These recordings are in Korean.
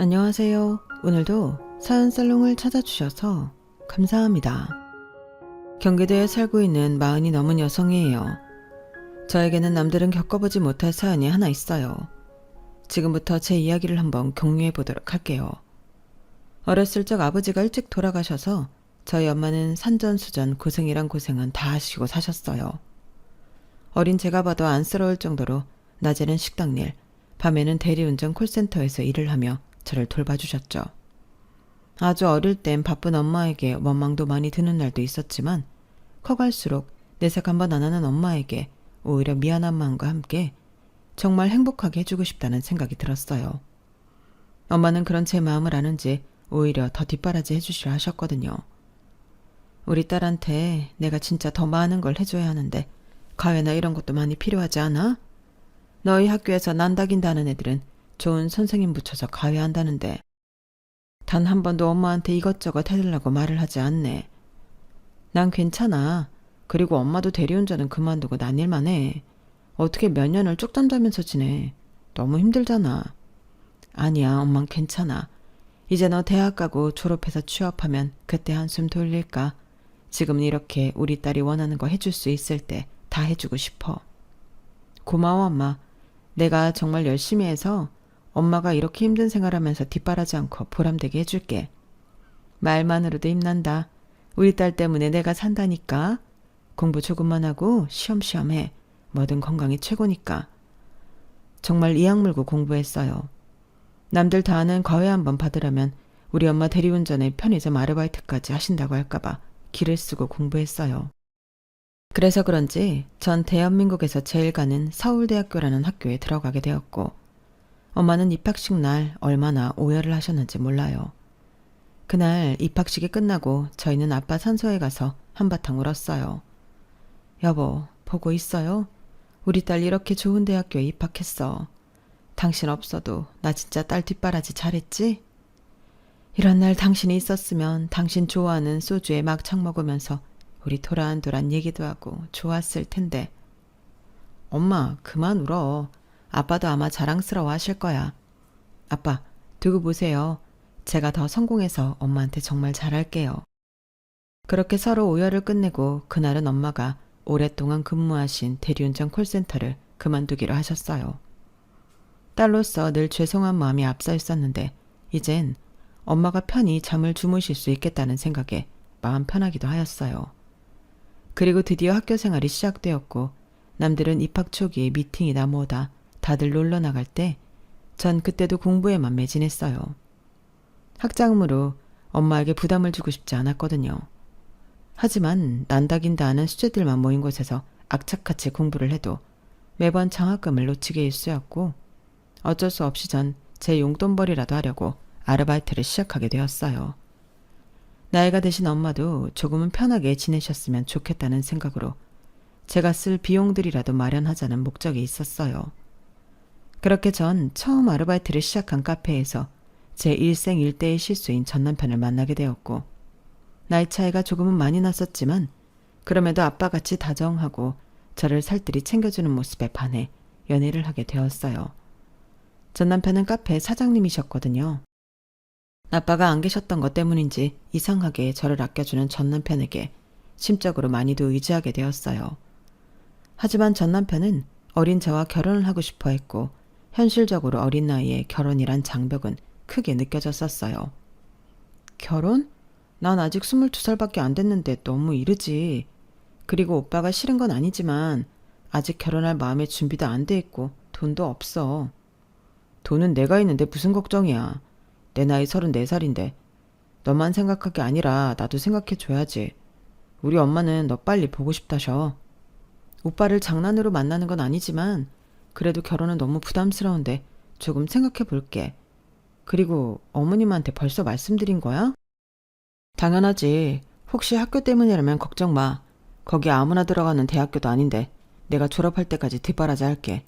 안녕하세요. 오늘도 사연살롱을 찾아주셔서 감사합니다. 경기도에 살고 있는 40이 넘은 여성이에요. 저에게는 남들은 겪어보지 못할 사연이 하나 있어요. 지금부터 제 이야기를 한번 공유해 보도록 할게요. 어렸을 적 아버지가 일찍 돌아가셔서 저희 엄마는 산전수전 고생이란 고생은 다 하시고 사셨어요. 어린 제가 봐도 안쓰러울 정도로 낮에는 식당일, 밤에는 대리운전 콜센터에서 일을 하며 저를 돌봐주셨죠. 아주 어릴 땐 바쁜 엄마에게 원망도 많이 드는 날도 있었지만 커갈수록 내색 한번 안 하는 엄마에게 오히려 미안한 마음과 함께 정말 행복하게 해주고 싶다는 생각이 들었어요. 엄마는 그런 제 마음을 아는지 오히려 더 뒷바라지 해주시려 하셨거든요. 우리 딸한테 내가 진짜 더 많은 걸 해줘야 하는데 과외나 이런 것도 많이 필요하지 않아? 너희 학교에서 난다긴다는 애들은 좋은 선생님 붙여서 과외한다는데 단 한 번도 엄마한테 이것저것 해달라고 말을 하지 않네. 난 괜찮아. 그리고 엄마도 대리운전은 그만두고 난 일만 해. 어떻게 몇 년을 쭉 잠자면서 지내. 너무 힘들잖아. 아니야, 엄만 괜찮아. 이제 너 대학 가고 졸업해서 취업하면 그때 한숨 돌릴까. 지금은 이렇게 우리 딸이 원하는 거 해줄 수 있을 때 다 해주고 싶어. 고마워, 엄마. 내가 정말 열심히 해서 엄마가 이렇게 힘든 생활하면서 뒷바라지 않고 보람되게 해줄게. 말만으로도 힘난다. 우리 딸 때문에 내가 산다니까. 공부 조금만 하고 쉬엄쉬엄 해. 뭐든 건강이 최고니까. 정말 이악 물고 공부했어요. 남들 다 아는 과외 한번 받으려면 우리 엄마 대리운전에 편의점 아르바이트까지 하신다고 할까봐 기를 쓰고 공부했어요. 그래서 그런지 전 대한민국에서 제일 가는 서울대학교라는 학교에 들어가게 되었고 엄마는 입학식 날 얼마나 오열을 하셨는지 몰라요. 그날 입학식이 끝나고 저희는 아빠 산소에 가서 한바탕 울었어요. 여보, 보고 있어요? 우리 딸 이렇게 좋은 대학교에 입학했어. 당신 없어도 나 진짜 딸 뒷바라지 잘했지? 이런 날 당신이 있었으면 당신 좋아하는 소주에 막창 먹으면서 우리 도란도란 얘기도 하고 좋았을 텐데. 엄마, 그만 울어. 아빠도 아마 자랑스러워 하실 거야. 아빠, 두고 보세요. 제가 더 성공해서 엄마한테 정말 잘할게요. 그렇게 서로 오열을 끝내고 그날은 엄마가 오랫동안 근무하신 대리운전 콜센터를 그만두기로 하셨어요. 딸로서 늘 죄송한 마음이 앞서 있었는데 이젠 엄마가 편히 잠을 주무실 수 있겠다는 생각에 마음 편하기도 하였어요. 그리고 드디어 학교 생활이 시작되었고 남들은 입학 초기에 미팅이다 뭐다 다들 놀러 나갈 때 전 그때도 공부에만 매진했어요. 학자금으로 엄마에게 부담을 주고 싶지 않았거든요. 하지만 난다긴다 하는 수재들만 모인 곳에서 악착같이 공부를 해도 매번 장학금을 놓치게 일쑤였고 어쩔 수 없이 전 제 용돈벌이라도 하려고 아르바이트를 시작하게 되었어요. 나이가 드신 엄마도 조금은 편하게 지내셨으면 좋겠다는 생각으로 제가 쓸 비용들이라도 마련하자는 목적이 있었어요. 그렇게 전 처음 아르바이트를 시작한 카페에서 제 일생일대의 실수인 전 남편을 만나게 되었고 나이 차이가 조금은 많이 났었지만 그럼에도 아빠같이 다정하고 저를 살뜰히 챙겨주는 모습에 반해 연애를 하게 되었어요. 전 남편은 카페 사장님이셨거든요. 아빠가 안 계셨던 것 때문인지 이상하게 저를 아껴주는 전 남편에게 심적으로 많이도 의지하게 되었어요. 하지만 전 남편은 어린 저와 결혼을 하고 싶어 했고 현실적으로 어린 나이에 결혼이란 장벽은 크게 느껴졌었어요. 결혼? 난 아직 22살밖에 안 됐는데 너무 이르지. 그리고 오빠가 싫은 건 아니지만 아직 결혼할 마음의 준비도 안 돼 있고 돈도 없어. 돈은 내가 있는데 무슨 걱정이야. 내 나이 34살인데 너만 생각할 게 아니라 나도 생각해줘야지. 우리 엄마는 너 빨리 보고 싶다셔. 오빠를 장난으로 만나는 건 아니지만 그래도 결혼은 너무 부담스러운데 조금 생각해 볼게. 그리고 어머님한테 벌써 말씀드린 거야? 당연하지. 혹시 학교 때문이라면 걱정 마. 거기 아무나 들어가는 대학교도 아닌데 내가 졸업할 때까지 뒷바라지 할게.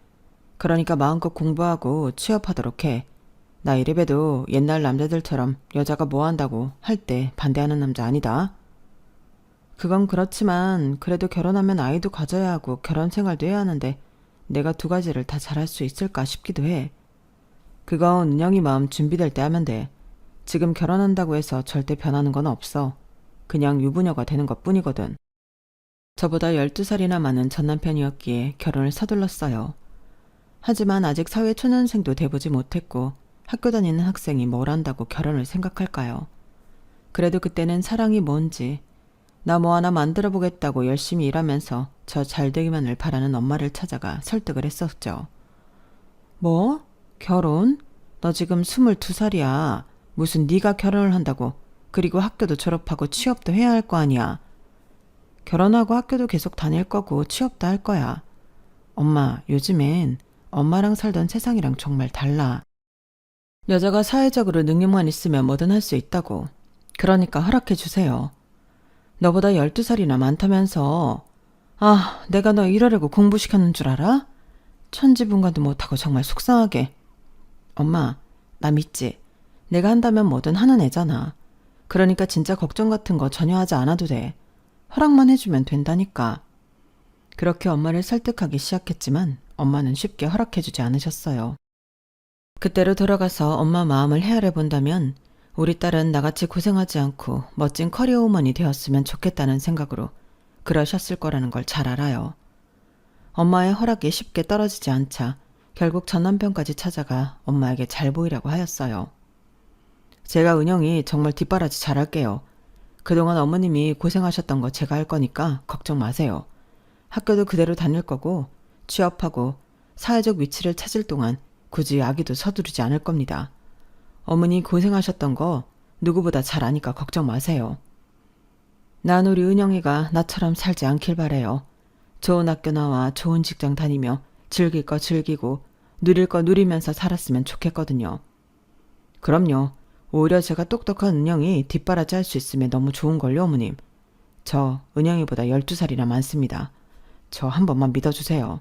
그러니까 마음껏 공부하고 취업하도록 해. 나 이래봬도 옛날 남자들처럼 여자가 뭐 한다고 할 때 반대하는 남자 아니다. 그건 그렇지만 그래도 결혼하면 아이도 가져야 하고 결혼 생활도 해야 하는데 내가 두 가지를 다 잘할 수 있을까 싶기도 해. 그건 은영이 마음 준비될 때 하면 돼. 지금 결혼한다고 해서 절대 변하는 건 없어. 그냥 유부녀가 되는 것 뿐이거든. 저보다 12살이나 많은 전 남편이었기에 결혼을 서둘렀어요. 하지만 아직 사회 초년생도 돼보지 못했고 학교 다니는 학생이 뭘 안다고 결혼을 생각할까요? 그래도 그때는 사랑이 뭔지, 나 뭐 하나 만들어 보겠다고 열심히 일하면서 저 잘되기만을 바라는 엄마를 찾아가 설득을 했었죠. 뭐? 결혼? 너 지금 22살이야. 무슨 네가 결혼을 한다고. 그리고 학교도 졸업하고 취업도 해야 할 거 아니야. 결혼하고 학교도 계속 다닐 거고 취업도 할 거야. 엄마, 요즘엔 엄마랑 살던 세상이랑 정말 달라. 여자가 사회적으로 능력만 있으면 뭐든 할 수 있다고. 그러니까 허락해 주세요. 너보다 12살이나 많다면서. 아, 내가 너 이러려고 공부시켰는 줄 알아? 천지분간도 못하고 정말 속상하게. 엄마, 나 믿지? 내가 한다면 뭐든 하는 애잖아. 그러니까 진짜 걱정 같은 거 전혀 하지 않아도 돼. 허락만 해주면 된다니까. 그렇게 엄마를 설득하기 시작했지만 엄마는 쉽게 허락해주지 않으셨어요. 그때로 돌아가서 엄마 마음을 헤아려 본다면 우리 딸은 나같이 고생하지 않고 멋진 커리어 우먼이 되었으면 좋겠다는 생각으로 그러셨을 거라는 걸 잘 알아요. 엄마의 허락이 쉽게 떨어지지 않자 결국 전 남편까지 찾아가 엄마에게 잘 보이라고 하였어요. 제가 은영이 정말 뒷바라지 잘할게요. 그동안 어머님이 고생하셨던 거 제가 할 거니까 걱정 마세요. 학교도 그대로 다닐 거고 취업하고 사회적 위치를 찾을 동안 굳이 아기도 서두르지 않을 겁니다. 어머니 고생하셨던 거 누구보다 잘 아니까 걱정 마세요. 난 우리 은영이가 나처럼 살지 않길 바래요. 좋은 학교 나와 좋은 직장 다니며 즐길 거 즐기고 누릴 거 누리면서 살았으면 좋겠거든요. 그럼요. 오히려 제가 똑똑한 은영이 뒷바라지 할 수 있으면 너무 좋은걸요, 어머님. 저 은영이보다 12살이나 많습니다. 저 한 번만 믿어주세요.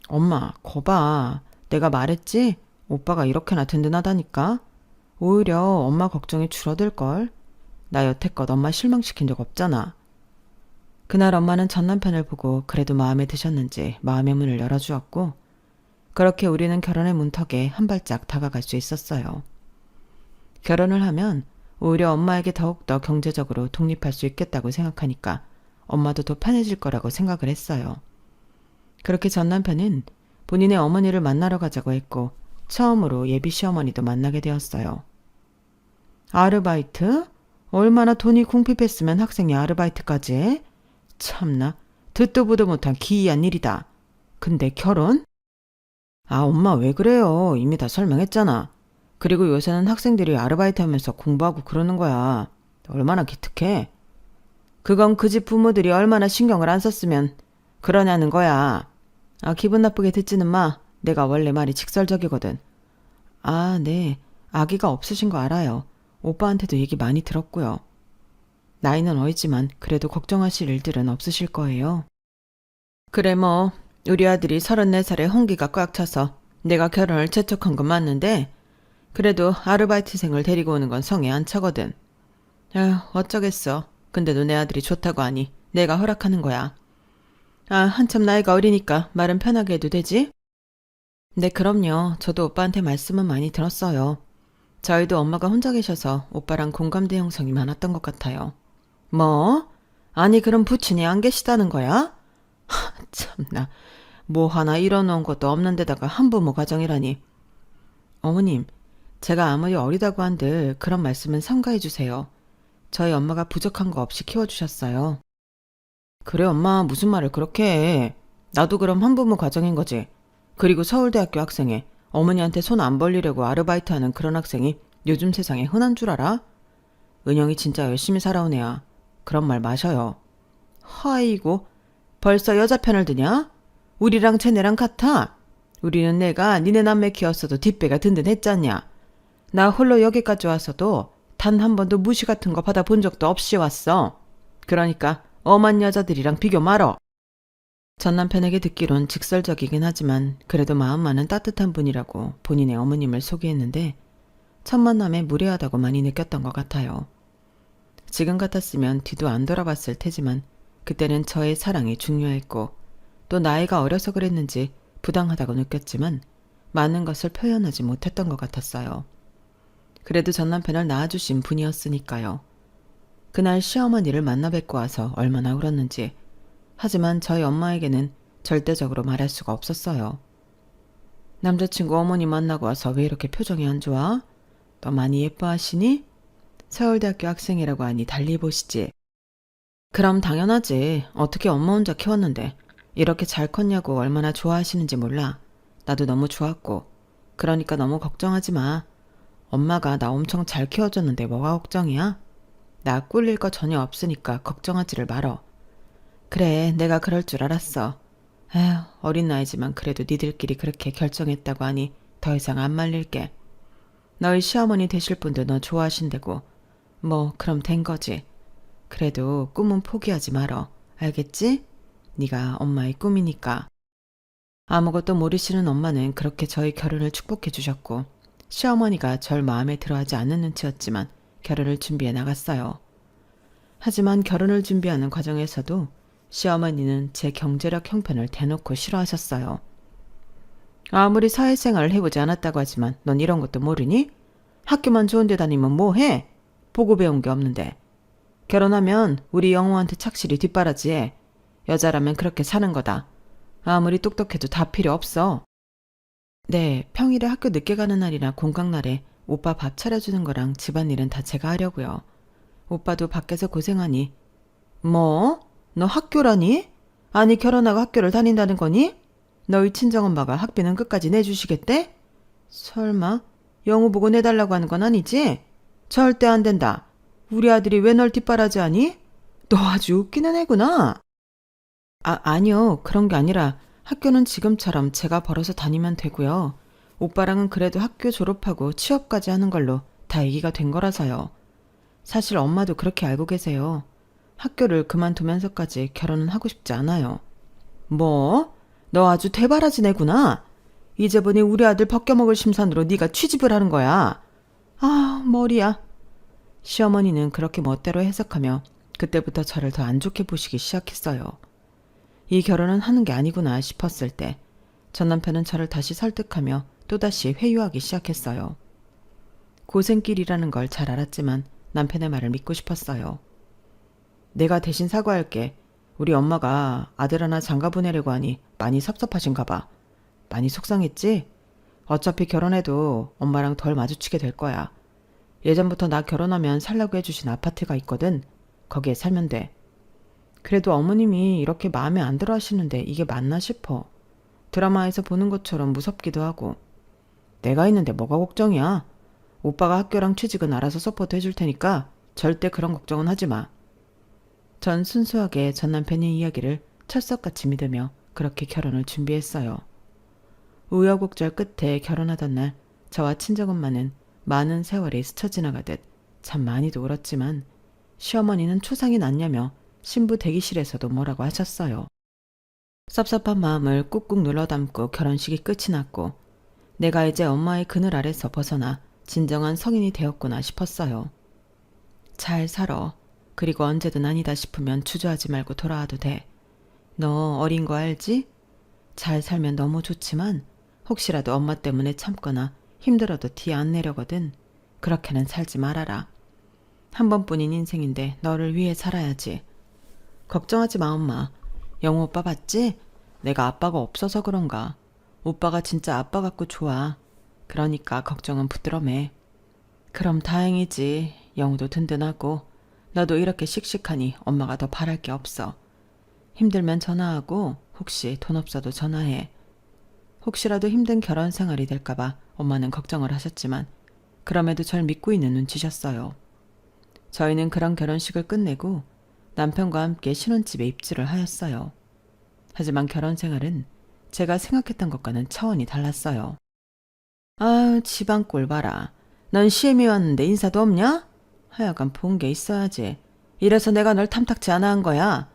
엄마, 거봐. 내가 말했지? 오빠가 이렇게나 든든하다니까? 오히려 엄마 걱정이 줄어들걸? 나 여태껏 엄마 실망시킨 적 없잖아. 그날 엄마는 전 남편을 보고 그래도 마음에 드셨는지 마음의 문을 열어주었고 그렇게 우리는 결혼의 문턱에 한 발짝 다가갈 수 있었어요. 결혼을 하면 오히려 엄마에게 더욱더 경제적으로 독립할 수 있겠다고 생각하니까 엄마도 더 편해질 거라고 생각을 했어요. 그렇게 전 남편은 본인의 어머니를 만나러 가자고 했고 처음으로 예비 시어머니도 만나게 되었어요. 아르바이트? 얼마나 돈이 궁핍했으면 학생이 아르바이트까지 해? 참나, 듣도 보도 못한 기이한 일이다. 근데 결혼? 아, 엄마 왜 그래요? 이미 다 설명했잖아. 그리고 요새는 학생들이 아르바이트 하면서 공부하고 그러는 거야. 얼마나 기특해. 그건 그 집 부모들이 얼마나 신경을 안 썼으면 그러냐는 거야. 아, 기분 나쁘게 듣지는 마. 내가 원래 말이 직설적이거든. 아, 네. 아기가 없으신 거 알아요. 오빠한테도 얘기 많이 들었고요. 나이는 어리지만 그래도 걱정하실 일들은 없으실 거예요. 그래 뭐 우리 아들이 34살에 홍기가 꽉 차서 내가 결혼을 재촉한 건 맞는데 그래도 아르바이트생을 데리고 오는 건 성에 안 차거든. 아휴 어쩌겠어. 근데도 내 아들이 좋다고 하니 내가 허락하는 거야. 아 한참 나이가 어리니까 말은 편하게 해도 되지? 네 그럼요. 저도 오빠한테 말씀은 많이 들었어요. 저희도 엄마가 혼자 계셔서 오빠랑 공감대 형성이 많았던 것 같아요. 뭐? 아니 그럼 부친이 안 계시다는 거야? 하, 참나. 뭐 하나 이뤄놓은 것도 없는 데다가 한부모 가정이라니. 어머님, 제가 아무리 어리다고 한들 그런 말씀은 삼가해 주세요. 저희 엄마가 부족한 거 없이 키워주셨어요. 그래 엄마 무슨 말을 그렇게 해. 나도 그럼 한부모 가정인 거지. 그리고 서울대학교 학생에 어머니한테 손 안 벌리려고 아르바이트하는 그런 학생이 요즘 세상에 흔한 줄 알아? 은영이 진짜 열심히 살아온 애야. 그런 말 마셔요. 하이고 벌써 여자 편을 드냐? 우리랑 쟤네랑 같아. 우리는 내가 니네 남매 키웠어도 뒷배가 든든했잖냐. 나 홀로 여기까지 왔어도 단 한 번도 무시 같은 거 받아본 적도 없이 왔어. 그러니까 엄한 여자들이랑 비교 말어. 전 남편에게 듣기론 직설적이긴 하지만 그래도 마음만은 따뜻한 분이라고 본인의 어머님을 소개했는데 첫 만남에 무례하다고 많이 느꼈던 것 같아요. 지금 같았으면 뒤도 안 돌아봤을 테지만 그때는 저의 사랑이 중요했고 또 나이가 어려서 그랬는지 부당하다고 느꼈지만 많은 것을 표현하지 못했던 것 같았어요. 그래도 전 남편을 낳아주신 분이었으니까요. 그날 시어머니를 만나 뵙고 와서 얼마나 울었는지. 하지만 저희 엄마에게는 절대적으로 말할 수가 없었어요. 남자친구 어머니 만나고 와서 왜 이렇게 표정이 안 좋아? 너 많이 예뻐하시니? 서울대학교 학생이라고 하니 달리 보시지. 그럼 당연하지. 어떻게 엄마 혼자 키웠는데 이렇게 잘 컸냐고 얼마나 좋아하시는지 몰라. 나도 너무 좋았고. 그러니까 너무 걱정하지 마. 엄마가 나 엄청 잘 키워줬는데 뭐가 걱정이야? 나 꿀릴 거 전혀 없으니까 걱정하지를 말어. 그래, 내가 그럴 줄 알았어. 에휴, 어린 나이지만 그래도 니들끼리 그렇게 결정했다고 하니 더 이상 안 말릴게. 너희 시어머니 되실 분도 너 좋아하신다고. 뭐 그럼 된 거지. 그래도 꿈은 포기하지 말어. 알겠지? 네가 엄마의 꿈이니까. 아무것도 모르시는 엄마는 그렇게 저희 결혼을 축복해 주셨고 시어머니가 절 마음에 들어하지 않는 눈치였지만 결혼을 준비해 나갔어요. 하지만 결혼을 준비하는 과정에서도 시어머니는 제 경제력 형편을 대놓고 싫어하셨어요. 아무리 사회생활을 해보지 않았다고 하지만 넌 이런 것도 모르니? 학교만 좋은 데 다니면 뭐해? 보고 배운 게 없는데. 결혼하면 우리 영호한테 착실히 뒷바라지해. 여자라면 그렇게 사는 거다. 아무리 똑똑해도 다 필요 없어. 네, 평일에 학교 늦게 가는 날이나 공강날에 오빠 밥 차려주는 거랑 집안일은 다 제가 하려고요. 오빠도 밖에서 고생하니. 뭐? 너 학교라니? 아니 결혼하고 학교를 다닌다는 거니? 너희 친정엄마가 학비는 끝까지 내주시겠대? 설마 영우 보고 내달라고 하는 건 아니지? 절대 안 된다. 우리 아들이 왜 널 뒷바라지하니? 너 아주 웃기는 애구나. 아니요. 그런 게 아니라 학교는 지금처럼 제가 벌어서 다니면 되고요. 오빠랑은 그래도 학교 졸업하고 취업까지 하는 걸로 다 얘기가 된 거라서요. 사실 엄마도 그렇게 알고 계세요. 학교를 그만두면서까지 결혼은 하고 싶지 않아요. 뭐? 너 아주 대바라지 내구나. 이제 보니 우리 아들 벗겨먹을 심산으로 네가 취집을 하는 거야. 아, 머리야. 시어머니는 그렇게 멋대로 해석하며 그때부터 저를 더 안 좋게 보시기 시작했어요. 이 결혼은 하는 게 아니구나 싶었을 때 전 남편은 저를 다시 설득하며 또다시 회유하기 시작했어요. 고생길이라는 걸 잘 알았지만 남편의 말을 믿고 싶었어요. 내가 대신 사과할게. 우리 엄마가 아들 하나 장가 보내려고 하니 많이 섭섭하신가 봐. 많이 속상했지? 어차피 결혼해도 엄마랑 덜 마주치게 될 거야. 예전부터 나 결혼하면 살라고 해주신 아파트가 있거든. 거기에 살면 돼. 그래도 어머님이 이렇게 마음에 안 들어 하시는데 이게 맞나 싶어. 드라마에서 보는 것처럼 무섭기도 하고. 내가 있는데 뭐가 걱정이야. 오빠가 학교랑 취직은 알아서 서포트 해줄 테니까 절대 그런 걱정은 하지 마. 전 순수하게 전 남편의 이야기를 철석같이 믿으며 그렇게 결혼을 준비했어요. 우여곡절 끝에 결혼하던 날 저와 친정엄마는 많은 세월이 스쳐 지나가듯 참 많이도 울었지만 시어머니는 초상이 났냐며 신부 대기실에서도 뭐라고 하셨어요. 섭섭한 마음을 꾹꾹 눌러 담고 결혼식이 끝이 났고 내가 이제 엄마의 그늘 아래서 벗어나 진정한 성인이 되었구나 싶었어요. 잘 살아. 그리고 언제든 아니다 싶으면 주저하지 말고 돌아와도 돼. 너 어린 거 알지? 잘 살면 너무 좋지만 혹시라도 엄마 때문에 참거나 힘들어도 티 안 내려거든. 그렇게는 살지 말아라. 한 번뿐인 인생인데 너를 위해 살아야지. 걱정하지 마 엄마. 영우 오빠 봤지? 내가 아빠가 없어서 그런가. 오빠가 진짜 아빠 같고 좋아. 그러니까 걱정은 부드럼해. 그럼 다행이지. 영우도 든든하고 너도 이렇게 씩씩하니 엄마가 더 바랄 게 없어. 힘들면 전화하고 혹시 돈 없어도 전화해. 혹시라도 힘든 결혼 생활이 될까봐 엄마는 걱정을 하셨지만 그럼에도 절 믿고 있는 눈치셨어요. 저희는 그런 결혼식을 끝내고 남편과 함께 신혼집에 입주를 하였어요. 하지만 결혼 생활은 제가 생각했던 것과는 차원이 달랐어요. 아유, 집안 꼴 봐라. 넌 시엠이 왔는데 인사도 없냐? 하여간 본 게 있어야지. 이래서 내가 널 탐탁지 않아 한 거야.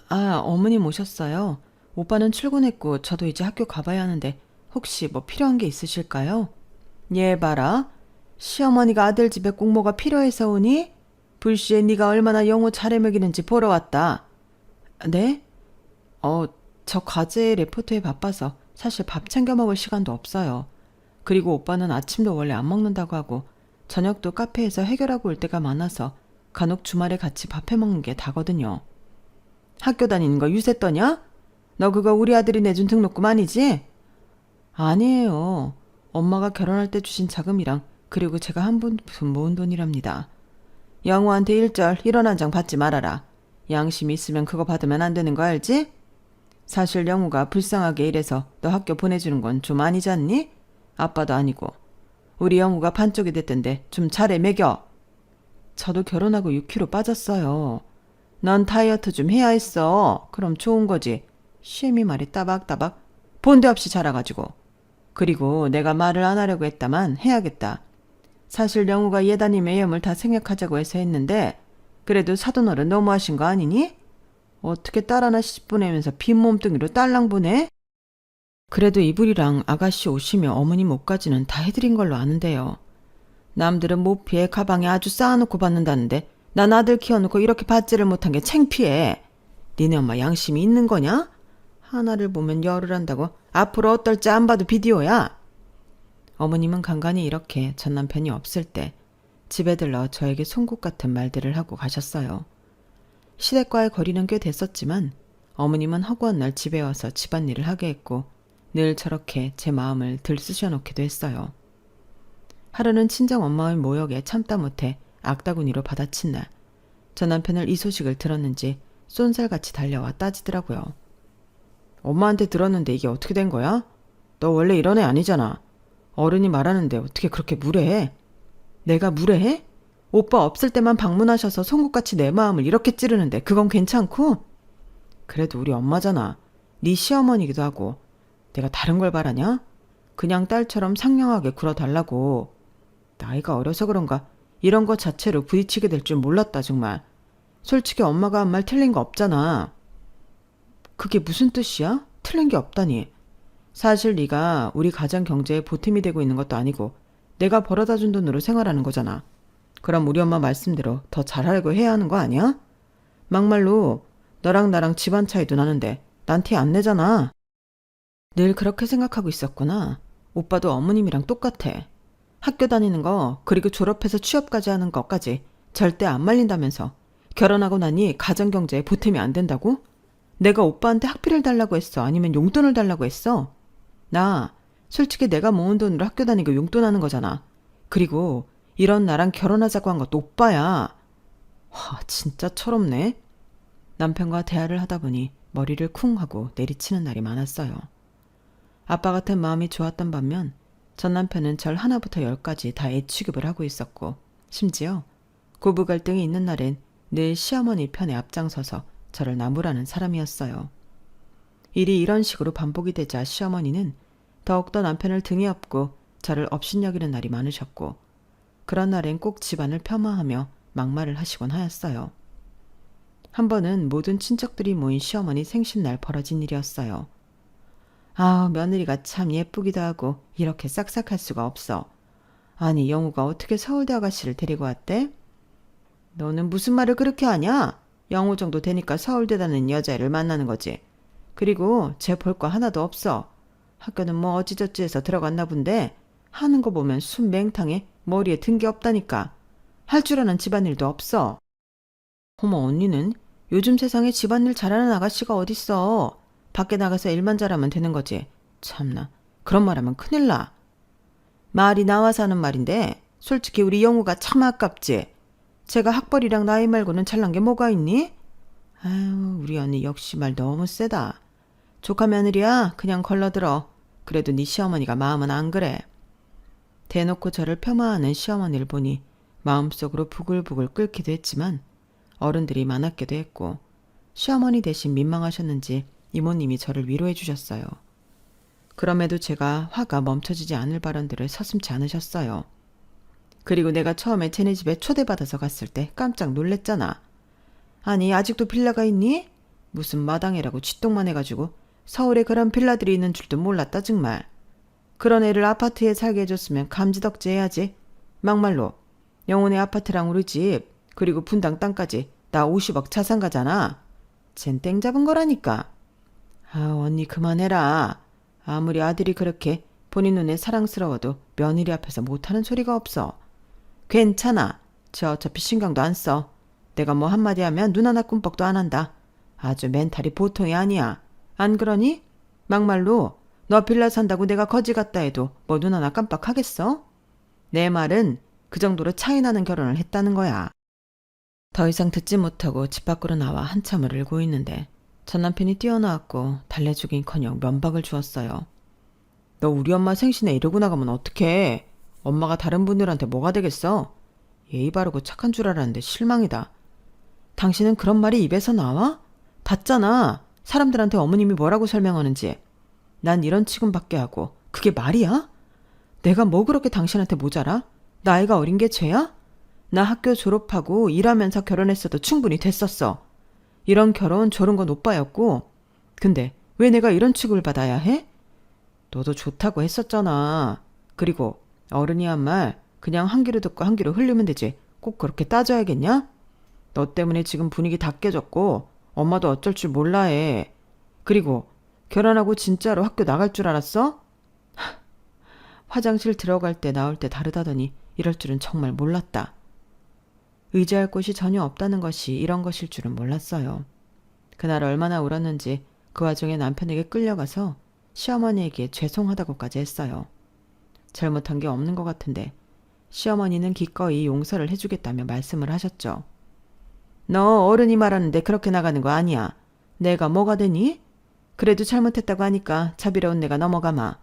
아, 어머님 오셨어요. 오빠는 출근했고 저도 이제 학교 가봐야 하는데 혹시 뭐 필요한 게 있으실까요? 얘 봐라. 시어머니가 아들 집에 꼭 뭐가 필요해서 오니? 불시에 네가 얼마나 영호 잘해 먹이는지 보러 왔다. 네? 저 과제 레포트에 바빠서 사실 밥 챙겨 먹을 시간도 없어요. 그리고 오빠는 아침도 원래 안 먹는다고 하고 저녁도 카페에서 해결하고 올 때가 많아서 간혹 주말에 같이 밥 해 먹는 게 다거든요. 학교 다니는 거 유세 떠냐? 너 그거 우리 아들이 내준 등록금 아니지? 아니에요. 엄마가 결혼할 때 주신 자금이랑 그리고 제가 한 푼 모은 돈이랍니다. 영우한테 일절 1원 한 장 받지 말아라. 양심이 있으면 그거 받으면 안 되는 거 알지? 사실 영우가 불쌍하게 일해서 너 학교 보내주는 건 좀 아니지 않니? 아빠도 아니고. 우리 영우가 반쪽이 됐던데 좀 잘해 먹여. 저도 결혼하고 6kg 빠졌어요. 넌 다이어트 좀 해야 했어. 그럼 좋은 거지. 쉐미 말이 따박따박 본데 없이 자라가지고. 그리고 내가 말을 안 하려고 했다만 해야겠다. 사실 영우가 예단님 애염을 다 생략하자고 해서 했는데 그래도 사돈어른 너무하신 거 아니니? 어떻게 딸 하나 씩 보내면서 빈 몸뚱이로 딸랑 보내? 그래도 이불이랑 아가씨 옷이며 어머님 옷까지는 다 해드린 걸로 아는데요. 남들은 모피에 가방에 아주 쌓아놓고 받는다는데 난 아들 키워놓고 이렇게 받지를 못한 게 창피해. 니네 엄마 양심이 있는 거냐? 하나를 보면 열을 한다고 앞으로 어떨지 안 봐도 비디오야. 어머님은 간간히 이렇게 전 남편이 없을 때 집에 들러 저에게 송곳 같은 말들을 하고 가셨어요. 시댁과의 거리는 꽤 됐었지만 어머님은 허구한 날 집에 와서 집안일을 하게 했고 늘 저렇게 제 마음을 들쑤셔놓기도 했어요. 하루는 친정 엄마의 모욕에 참다 못해 악다구니로 받아친 날, 전 남편을 이 소식을 들었는지 쏜살같이 달려와 따지더라고요. 엄마한테 들었는데 이게 어떻게 된 거야? 너 원래 이런 애 아니잖아. 어른이 말하는데 어떻게 그렇게 무례해? 내가 무례해? 오빠 없을 때만 방문하셔서 송곳같이 내 마음을 이렇게 찌르는데 그건 괜찮고? 그래도 우리 엄마잖아. 네 시어머니기도 하고. 내가 다른 걸 바라냐? 그냥 딸처럼 상냥하게 굴어달라고. 나이가 어려서 그런가 이런 거 자체로 부딪히게 될 줄 몰랐다 정말. 솔직히 엄마가 한 말 틀린 거 없잖아. 그게 무슨 뜻이야? 틀린 게 없다니. 사실 네가 우리 가정 경제에 보탬이 되고 있는 것도 아니고 내가 벌어다 준 돈으로 생활하는 거잖아. 그럼 우리 엄마 말씀대로 더 잘하려고 해야 하는 거 아니야? 막말로 너랑 나랑 집안 차이도 나는데 난 티 안 내잖아. 늘 그렇게 생각하고 있었구나. 오빠도 어머님이랑 똑같아. 학교 다니는 거 그리고 졸업해서 취업까지 하는 것까지 절대 안 말린다면서 결혼하고 나니 가정 경제에 보탬이 안 된다고? 내가 오빠한테 학비를 달라고 했어? 아니면 용돈을 달라고 했어? 나 솔직히 내가 모은 돈으로 학교 다니고 용돈하는 거잖아. 그리고 이런 나랑 결혼하자고 한 것도 오빠야. 와, 진짜 철없네. 남편과 대화를 하다 보니 머리를 쿵 하고 내리치는 날이 많았어요. 아빠 같은 마음이 좋았던 반면 전 남편은 절 하나부터 열까지 다 애취급을 하고 있었고 심지어 고부 갈등이 있는 날엔 늘 시어머니 편에 앞장서서 저를 나무라는 사람이었어요. 일이 이런 식으로 반복이 되자 시어머니는 더욱더 남편을 등에 업고 저를 업신여기는 날이 많으셨고 그런 날엔 꼭 집안을 폄하하며 막말을 하시곤 하였어요. 한 번은 모든 친척들이 모인 시어머니 생신날 벌어진 일이었어요. 아, 며느리가 참 예쁘기도 하고 이렇게 싹싹할 수가 없어. 아니, 영우가 어떻게 서울대 아가씨를 데리고 왔대? 너는 무슨 말을 그렇게 하냐? 영우 정도 되니까 서울대 다니는 여자애를 만나는 거지. 그리고 쟤 볼 거 하나도 없어. 학교는 뭐 어찌저찌 해서 들어갔나 본데 하는 거 보면 순 맹탕에 머리에 든 게 없다니까. 할 줄 아는 집안일도 없어. 어머, 언니는 요즘 세상에 집안일 잘하는 아가씨가 어딨어. 밖에 나가서 일만 잘하면 되는 거지. 참나, 그런 말하면 큰일 나. 말이 나와서 하는 말인데 솔직히 우리 영우가 참 아깝지. 제가 학벌이랑 나이 말고는 잘난 게 뭐가 있니? 아유, 우리 언니 역시 말 너무 세다. 조카 며느리야, 그냥 걸러들어. 그래도 네 시어머니가 마음은 안 그래. 대놓고 저를 폄하하는 시어머니를 보니 마음속으로 부글부글 끓기도 했지만 어른들이 많았기도 했고 시어머니 대신 민망하셨는지 이모님이 저를 위로해 주셨어요. 그럼에도 제가 화가 멈춰지지 않을 발언들을 서슴지 않으셨어요. 그리고 내가 처음에 쟤네 집에 초대받아서 갔을 때 깜짝 놀랬잖아. 아니, 아직도 빌라가 있니? 무슨 마당이라고 쥐똥만 해가지고 서울에 그런 빌라들이 있는 줄도 몰랐다 정말. 그런 애를 아파트에 살게 해줬으면 감지덕지 해야지. 막말로 영혼의 아파트랑 우리 집 그리고 분당 땅까지 나 50억 자산가잖아. 쟨 땡 잡은 거라니까. 아, 언니 그만해라. 아무리 아들이 그렇게 본인 눈에 사랑스러워도 며느리 앞에서 못하는 소리가 없어. 괜찮아. 저 어차피 신경도 안 써. 내가 뭐 한마디 하면 눈 하나 꿈뻑도 안 한다. 아주 멘탈이 보통이 아니야. 안 그러니? 막말로 너 빌라 산다고 내가 거지 같다 해도 뭐 눈 하나 깜빡하겠어? 내 말은 그 정도로 차이 나는 결혼을 했다는 거야. 더 이상 듣지 못하고 집 밖으로 나와 한참을 울고 있는데 전 남편이 뛰어나왔고 달래주긴커녕 면박을 주었어요. 너 우리 엄마 생신에 이러고 나가면 어떡해? 엄마가 다른 분들한테 뭐가 되겠어? 예의 바르고 착한 줄 알았는데 실망이다. 당신은 그런 말이 입에서 나와? 봤잖아. 사람들한테 어머님이 뭐라고 설명하는지. 난 이런 취급받게 하고 그게 말이야? 내가 뭐 그렇게 당신한테 모자라? 나이가 어린 게 죄야? 나 학교 졸업하고 일하면서 결혼했어도 충분히 됐었어. 이런 결혼 저런 건 오빠였고. 근데 왜 내가 이런 취급을 받아야 해? 너도 좋다고 했었잖아. 그리고 어른이 한 말 그냥 한 귀로 듣고 한 귀로 흘리면 되지. 꼭 그렇게 따져야겠냐? 너 때문에 지금 분위기 다 깨졌고 엄마도 어쩔 줄 몰라 해. 그리고 결혼하고 진짜로 학교 나갈 줄 알았어? 화장실 들어갈 때 나올 때 다르다더니 이럴 줄은 정말 몰랐다. 의지할 곳이 전혀 없다는 것이 이런 것일 줄은 몰랐어요. 그날 얼마나 울었는지 그 와중에 남편에게 끌려가서 시어머니에게 죄송하다고까지 했어요. 잘못한 게 없는 것 같은데 시어머니는 기꺼이 용서를 해주겠다며 말씀을 하셨죠. 너 어른이 말하는데 그렇게 나가는 거 아니야. 내가 뭐가 되니? 그래도 잘못했다고 하니까 자비로운 내가 넘어가마.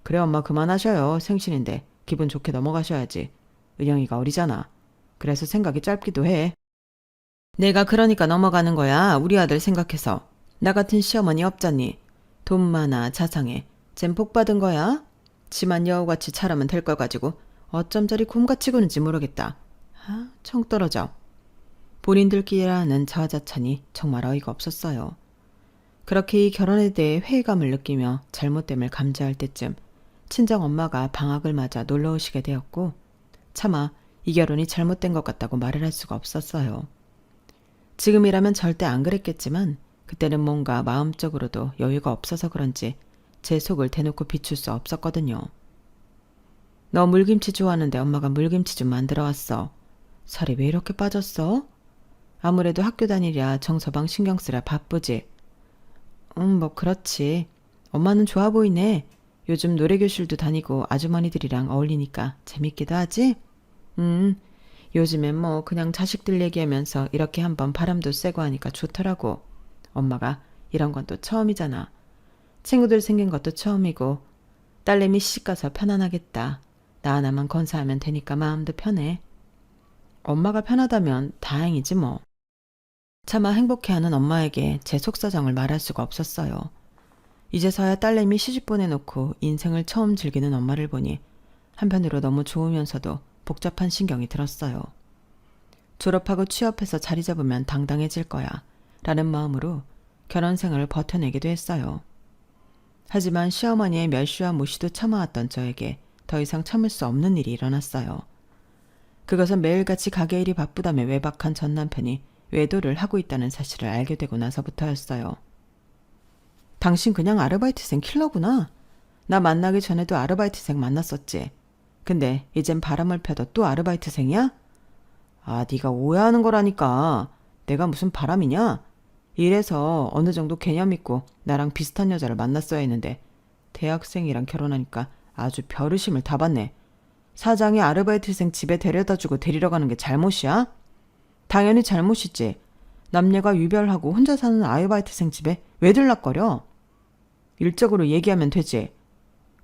그래 엄마 그만하셔요. 생신인데 기분 좋게 넘어가셔야지. 은영이가 어리잖아. 그래서 생각이 짧기도 해. 내가 그러니까 넘어가는 거야. 우리 아들 생각해서. 나 같은 시어머니 없잖니. 돈 많아 자상해. 쟨 복 받은 거야. 지만 여우같이 자라면 될 걸 가지고 어쩜 저리 곰같이 구는지 모르겠다. 아, 청 떨어져. 본인들끼리라 하는 자화자찬이 정말 어이가 없었어요. 그렇게 이 결혼에 대해 회의감을 느끼며 잘못됨을 감지할 때쯤 친정 엄마가 방학을 맞아 놀러 오시게 되었고 차마 이 결혼이 잘못된 것 같다고 말을 할 수가 없었어요. 지금이라면 절대 안 그랬겠지만 그때는 뭔가 마음적으로도 여유가 없어서 그런지 제 속을 대놓고 비출 수 없었거든요. 너 물김치 좋아하는데 엄마가 물김치 좀 만들어 왔어. 살이 왜 이렇게 빠졌어? 아무래도 학교 다니랴 정서방 신경 쓰랴 바쁘지. 뭐 그렇지. 엄마는 좋아 보이네. 요즘 노래교실도 다니고 아주머니들이랑 어울리니까 재밌기도 하지? 요즘엔 뭐 그냥 자식들 얘기하면서 이렇게 한번 바람도 쐬고 하니까 좋더라고. 엄마가 이런 건 또 처음이잖아. 친구들 생긴 것도 처음이고 딸내미 시집가서 편안하겠다. 나 하나만 건사하면 되니까 마음도 편해. 엄마가 편하다면 다행이지 뭐. 차마 행복해하는 엄마에게 제 속사정을 말할 수가 없었어요. 이제서야 딸내미 시집 보내놓고 인생을 처음 즐기는 엄마를 보니 한편으로 너무 좋으면서도 복잡한 신경이 들었어요. 졸업하고 취업해서 자리 잡으면 당당해질 거야 라는 마음으로 결혼 생활을 버텨내기도 했어요. 하지만 시어머니의 멸시와 무시도 참아왔던 저에게 더 이상 참을 수 없는 일이 일어났어요. 그것은 매일같이 가게 일이 바쁘다며 외박한 전 남편이 외도를 하고 있다는 사실을 알게 되고 나서부터였어요. 당신 그냥 아르바이트생 킬러구나. 나 만나기 전에도 아르바이트생 만났었지. 근데 이젠 바람을 펴도 또 아르바이트생이야? 아, 네가 오해하는 거라니까. 내가 무슨 바람이냐? 이래서 어느 정도 개념 있고 나랑 비슷한 여자를 만났어야 했는데 대학생이랑 결혼하니까 아주 벼르심을 다 받네. 사장이 아르바이트생 집에 데려다주고 데리러 가는 게 잘못이야? 당연히 잘못이지. 남녀가 유별하고 혼자 사는 아르바이트생 집에 왜 들락거려? 일적으로 얘기하면 되지.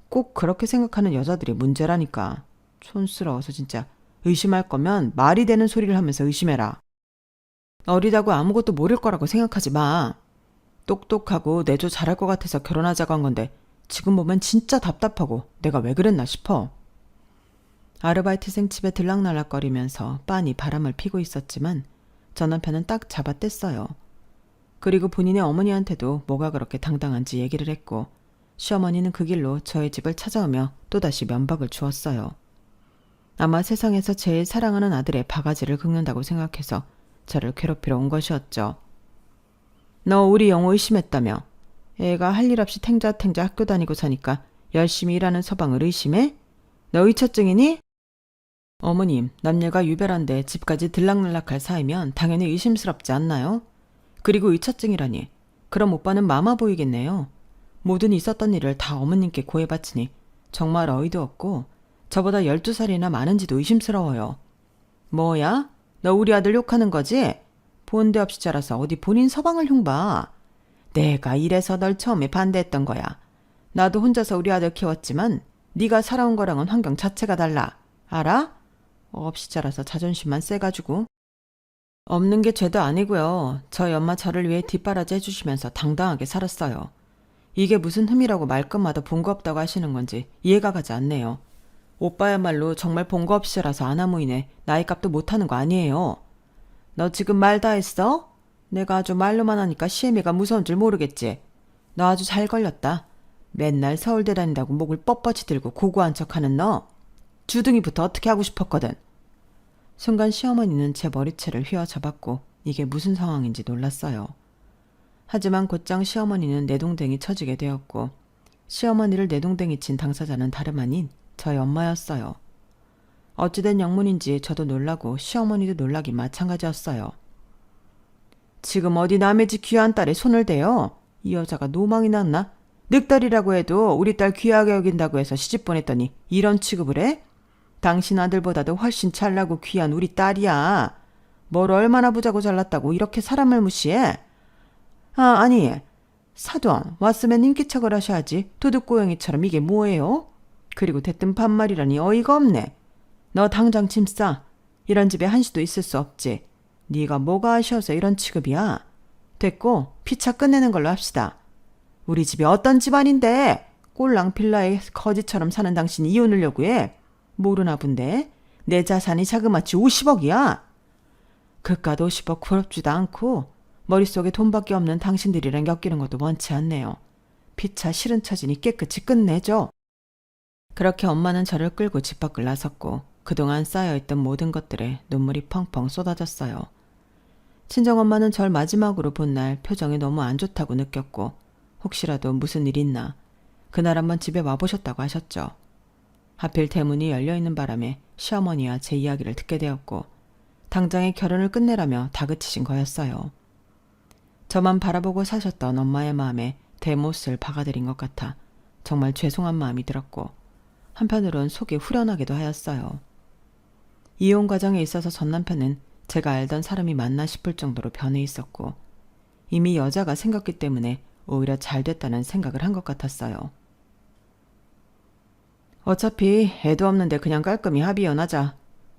꼭 그렇게 생각하는 여자들이 문제라니까. 촌스러워서 진짜. 의심할 거면 말이 되는 소리를 하면서 의심해라. 어리다고 아무것도 모를 거라고 생각하지 마. 똑똑하고 내조 잘할 것 같아서 결혼하자고 한 건데 지금 보면 진짜 답답하고 내가 왜 그랬나 싶어. 아르바이트생 집에 들락날락거리면서 빤히 바람을 피고 있었지만 전 남편은 딱 잡아뗐어요. 그리고 본인의 어머니한테도 뭐가 그렇게 당당한지 얘기를 했고 시어머니는 그 길로 저의 집을 찾아오며 또다시 면박을 주었어요. 아마 세상에서 제일 사랑하는 아들의 바가지를 긁는다고 생각해서 저를 괴롭히러 온 것이었죠. 너 우리 영호 의심했다며? 애가 할 일 없이 탱자탱자 학교 다니고 사니까 열심히 일하는 서방을 의심해? 너 의처증이니? 어머님, 남녀가 유별한데 집까지 들락날락할 사이면 당연히 의심스럽지 않나요? 그리고 의처증이라니. 그럼 오빠는 마마 보이겠네요. 모든 있었던 일을 다 어머님께 고해바치니 정말 어이도 없고 저보다 12살이나 많은지도 의심스러워요. 뭐야? 너 우리 아들 욕하는 거지? 본데 없이 자라서 어디 본인 서방을 흉봐. 내가 이래서 널 처음에 반대했던 거야. 나도 혼자서 우리 아들 키웠지만 네가 살아온 거랑은 환경 자체가 달라. 알아? 없이 자라서 자존심만 세가지고. 없는 게 죄도 아니고요. 저희 엄마 저를 위해 뒷바라지 해주시면서 당당하게 살았어요. 이게 무슨 흠이라고 말끝마다 본 거 없다고 하시는 건지 이해가 가지 않네요. 오빠야말로 정말 본 거 없이 자라서 아나무인에 나이값도 못하는 거 아니에요. 너 지금 말 다 했어? 내가 아주 말로만 하니까 시애미가 무서운 줄 모르겠지. 너 아주 잘 걸렸다. 맨날 서울대 다닌다고 목을 뻣뻣이 들고 고고한 척하는 너. 주둥이부터 어떻게 하고 싶었거든. 순간 시어머니는 제 머리채를 휘어잡았고 이게 무슨 상황인지 놀랐어요. 하지만 곧장 시어머니는 내동댕이 쳐지게 되었고 시어머니를 내동댕이 친 당사자는 다름 아닌 저희 엄마였어요. 어찌된 영문인지 저도 놀라고 시어머니도 놀라기 마찬가지였어요. 지금 어디 남의 집 귀한 딸에 손을 대요? 이 여자가 노망이 났나? 늑딸이라고 해도 우리 딸 귀하게 여긴다고 해서 시집 보냈더니 이런 취급을 해? 당신 아들보다도 훨씬 잘나고 귀한 우리 딸이야. 뭘 얼마나 부자고 잘났다고 이렇게 사람을 무시해? 아니, 사돈 왔으면 인기척을 하셔야지. 도둑고양이처럼 이게 뭐예요? 그리고 대뜸 반말이라니 어이가 없네. 너 당장 짐 싸. 이런 집에 한시도 있을 수 없지. 네가 뭐가 아쉬워서 이런 취급이야? 됐고 피차 끝내는 걸로 합시다. 우리 집이 어떤 집안인데 꼴랑 빌라에 거지처럼 사는 당신이 이혼을 요구해? 모르나 본데 내 자산이 자그마치 50억이야. 그깟 50억 부럽지도 않고 머릿속에 돈밖에 없는 당신들이랑 엮이는 것도 원치 않네요. 피차 싫은 처지니 깨끗이 끝내줘. 그렇게 엄마는 저를 끌고 집 밖을 나섰고 그동안 쌓여있던 모든 것들에 눈물이 펑펑 쏟아졌어요. 친정엄마는 절 마지막으로 본 날 표정이 너무 안 좋다고 느꼈고 혹시라도 무슨 일 있나 그날 한번 집에 와보셨다고 하셨죠. 하필 대문이 열려있는 바람에 시어머니와 제 이야기를 듣게 되었고 당장에 결혼을 끝내라며 다그치신 거였어요. 저만 바라보고 사셨던 엄마의 마음에 대못을 박아들인 것 같아 정말 죄송한 마음이 들었고 한편으론 속이 후련하기도 하였어요. 이혼 과정에 있어서 전 남편은 제가 알던 사람이 맞나 싶을 정도로 변해 있었고 이미 여자가 생겼기 때문에 오히려 잘 됐다는 생각을 한 것 같았어요. 어차피 애도 없는데 그냥 깔끔히 합의연하자.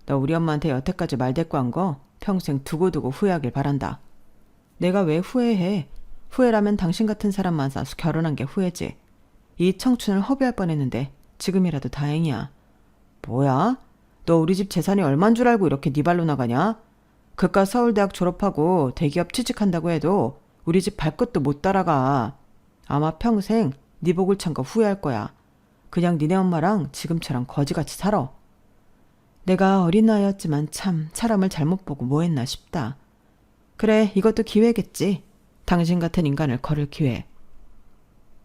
너 우리 엄마한테 여태까지 말대꾸한 거 평생 두고두고 후회하길 바란다. 내가 왜 후회해? 후회라면 당신 같은 사람 만나서 결혼한 게 후회지. 이 청춘을 허비할 뻔했는데 지금이라도 다행이야. 뭐야? 너 우리 집 재산이 얼만 줄 알고 이렇게 네 발로 나가냐? 그깟 서울대학 졸업하고 대기업 취직한다고 해도 우리 집 발끝도 못 따라가. 아마 평생 네 복을 찬 거 후회할 거야. 그냥 니네 엄마랑 지금처럼 거지같이 살아. 내가 어린 나이였지만 참 사람을 잘못 보고 뭐 했나 싶다. 그래, 이것도 기회겠지. 당신 같은 인간을 거를 기회.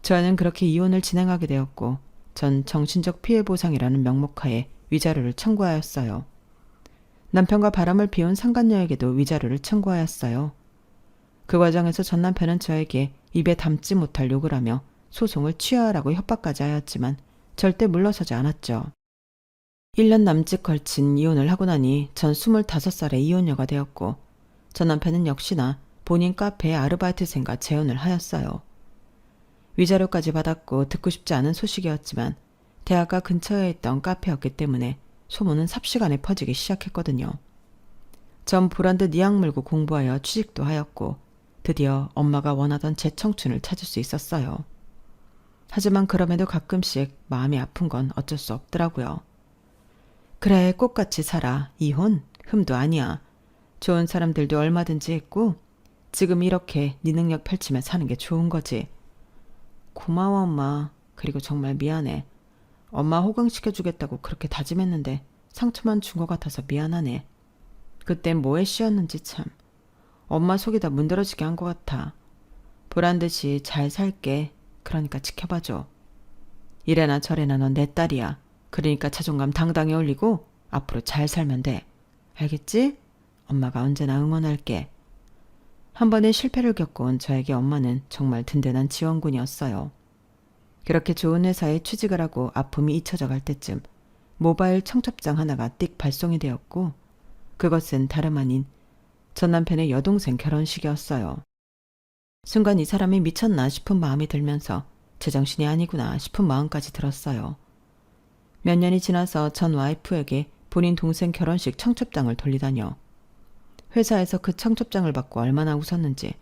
저는 그렇게 이혼을 진행하게 되었고 전 정신적 피해 보상이라는 명목하에 위자료를 청구하였어요. 남편과 바람을 피운 상간녀에게도 위자료를 청구하였어요. 그 과정에서 전 남편은 저에게 입에 담지 못할 욕을 하며 소송을 취하하라고 협박까지 하였지만 절대 물러서지 않았죠. 1년 남짓 걸친 이혼을 하고 나니 전 25살에 이혼녀가 되었고 전 남편은 역시나 본인 카페에 아르바이트생과 재혼을 하였어요. 위자료까지 받았고 듣고 싶지 않은 소식이었지만 대학가 근처에 있던 카페였기 때문에 소문은 삽시간에 퍼지기 시작했거든요. 전 보란듯 니악 물고 공부하여 취직도 하였고 드디어 엄마가 원하던 제 청춘을 찾을 수 있었어요. 하지만 그럼에도 가끔씩 마음이 아픈 건 어쩔 수 없더라고요. 그래, 꽃같이 살아. 이혼? 흠도 아니야. 좋은 사람들도 얼마든지 있고 지금 이렇게 네 능력 펼치며 사는 게 좋은 거지. 고마워 엄마. 그리고 정말 미안해. 엄마 호강시켜주겠다고 그렇게 다짐했는데 상처만 준 것 같아서 미안하네. 그땐 뭐에 씌였는지 참. 엄마 속이 다 문드러지게 한 것 같아. 보란 듯이 잘 살게. 그러니까 지켜봐줘. 이래나 저래나 넌 내 딸이야. 그러니까 자존감 당당히 올리고 앞으로 잘 살면 돼. 알겠지? 엄마가 언제나 응원할게. 한 번의 실패를 겪어온 저에게 엄마는 정말 든든한 지원군이었어요. 그렇게 좋은 회사에 취직을 하고 아픔이 잊혀져 갈 때쯤 모바일 청첩장 하나가 띡 발송이 되었고 그것은 다름 아닌 전 남편의 여동생 결혼식이었어요. 순간 이 사람이 미쳤나 싶은 마음이 들면서 제정신이 아니구나 싶은 마음까지 들었어요. 몇 년이 지나서 전 와이프에게 본인 동생 결혼식 청첩장을 돌리다녀. 회사에서 그 청첩장을 받고 얼마나 웃었는지